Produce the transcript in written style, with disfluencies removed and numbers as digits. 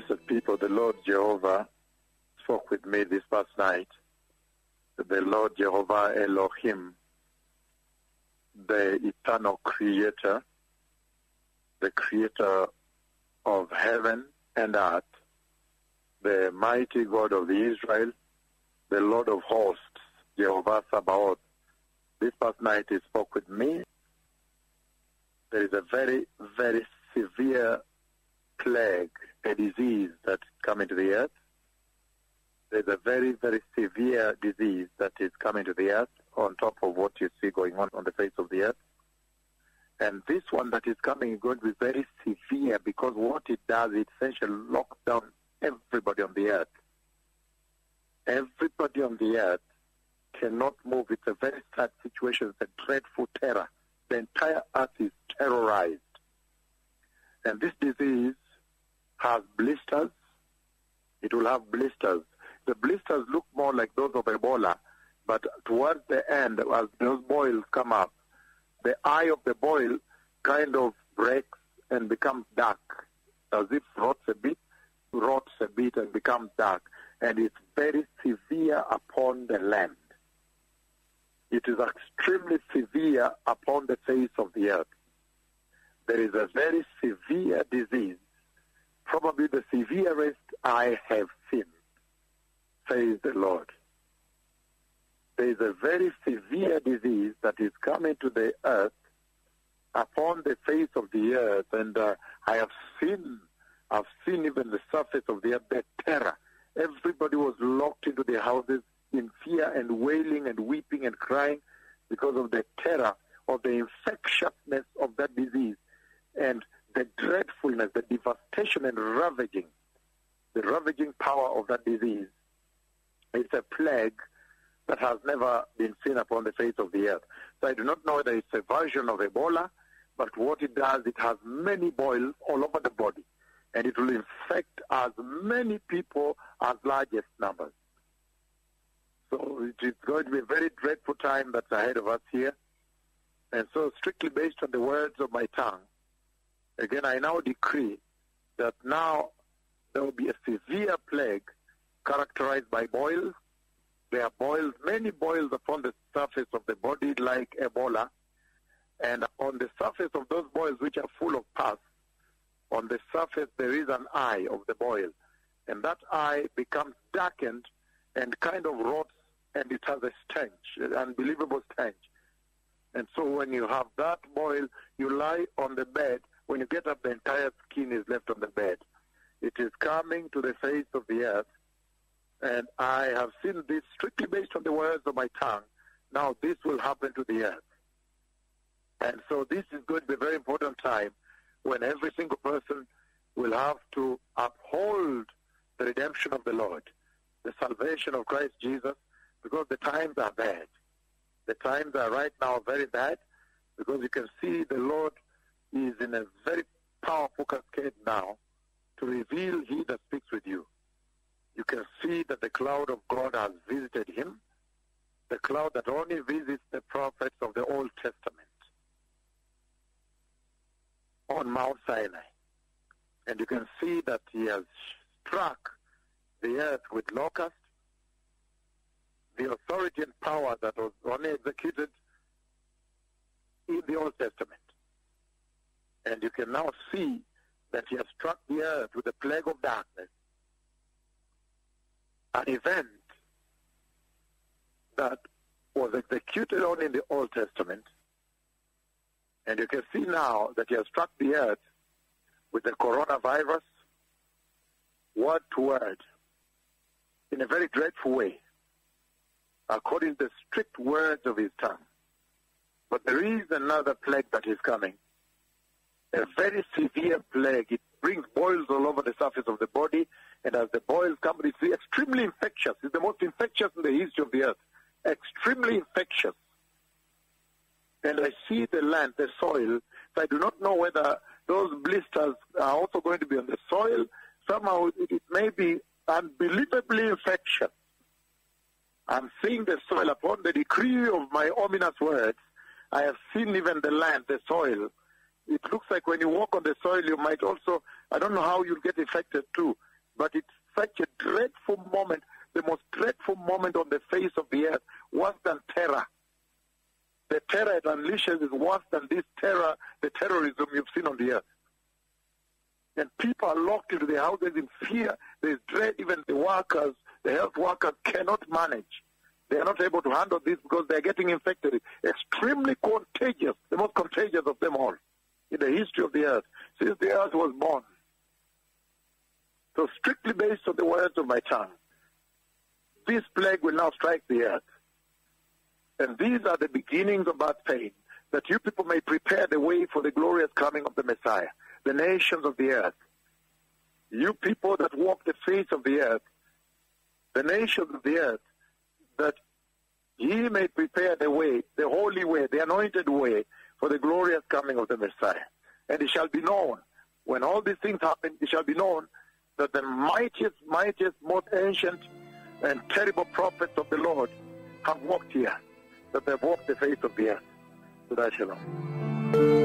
Blessed people, the Lord Jehovah spoke with me this past night. The Lord Jehovah Elohim, the eternal creator, the creator of heaven and earth, the mighty God of Israel, the Lord of hosts, Jehovah Sabaoth. This past night he spoke with me. There is a very, very severe plague, a disease that's coming to the earth. There's a very, very severe disease that is coming to the earth on top of what you see going on the face of the earth. And this one that is coming is going to be very severe because what it does, it essentially locks down everybody on the earth. Everybody on the earth cannot move. It's a very sad situation. It's a dreadful terror. The entire earth is terrorized. And this disease has blisters. It will have blisters. The blisters look more like those of Ebola, but towards the end, as those boils come up, the eye of the boil kind of breaks and becomes dark, as if rots a bit and becomes dark. And it's very severe upon the land. It is extremely severe upon the face of the earth. There is a very severe disease, probably the severest I have seen, says the Lord. There is a very severe disease that is coming to the earth, upon the face of the earth, and I've seen even the surface of the earth, the terror. Everybody was locked into their houses in fear and wailing and weeping and crying because of the terror of the infectiousness of that disease and the dreadfulness, the devastation and the ravaging power of that disease. It's a plague that has never been seen upon the face of the earth. So I do not know whether it's a version of Ebola, but what it does, it has many boils all over the body, and it will infect as many people as largest numbers. So it is going to be a very dreadful time that's ahead of us here. And so strictly based on the words of my tongue, again, I now decree that now there will be a severe plague characterized by boils. There are boils, many boils upon the surface of the body like Ebola. And on the surface of those boils, which are full of pus, on the surface there is an eye of the boil. And that eye becomes darkened and kind of rots, and it has a stench, an unbelievable stench. And so when you have that boil, you lie on the bed. When you get up, the entire skin is left on the bed. It is coming to the face of the earth. And I have seen this strictly based on the words of my tongue. Now this will happen to the earth. And so this is going to be a very important time when every single person will have to uphold the redemption of the Lord, the salvation of Christ Jesus, because the times are bad. The times are right now very bad, because you can see the Lord is in a very powerful cascade now to reveal He that speaks with you. You can see that the cloud of God has visited him, the cloud that only visits the prophets of the Old Testament on Mount Sinai. And you can see that He has struck the earth with locusts, the authority and power that was only executed in the Old Testament. And you can now see that He has struck the earth with a plague of darkness, an event that was executed only in the Old Testament. And you can see now that He has struck the earth with the coronavirus, word to word, in a very dreadful way, according to the strict words of His tongue. But there is another plague that is coming, a very severe plague. It brings boils all over the surface of the body, and as the boils come, it's extremely infectious. It's the most infectious in the history of the earth. Extremely infectious. And I see the land, the soil, so I do not know whether those blisters are also going to be on the soil. Somehow it may be unbelievably infectious. I'm seeing the soil upon the decree of my ominous words. I have seen even the land, the soil. It looks like when you walk on the soil, you might also, I don't know how you'll get infected too. But it's such a dreadful moment, the most dreadful moment on the face of the earth, worse than terror. The terror it unleashes is worse than this terror, the terrorism you've seen on the earth. And people are locked into their houses in fear. There's dread. Even the workers, the health workers cannot manage. They are not able to handle this because they're getting infected. Extremely contagious, the most contagious of them all in the history of the earth, since the earth was born. So strictly based on the words of my tongue, this plague will now strike the earth. And these are the beginnings of that pain, that you people may prepare the way for the glorious coming of the Messiah, the nations of the earth. You people that walk the face of the earth, the nations of the earth, that he may prepare the way, the holy way, the anointed way for the glorious coming of the Messiah. And it shall be known, when all these things happen, it shall be known that the mightiest, most ancient and terrible prophets of the Lord have walked here, that they have walked the face of the earth. So that shalom.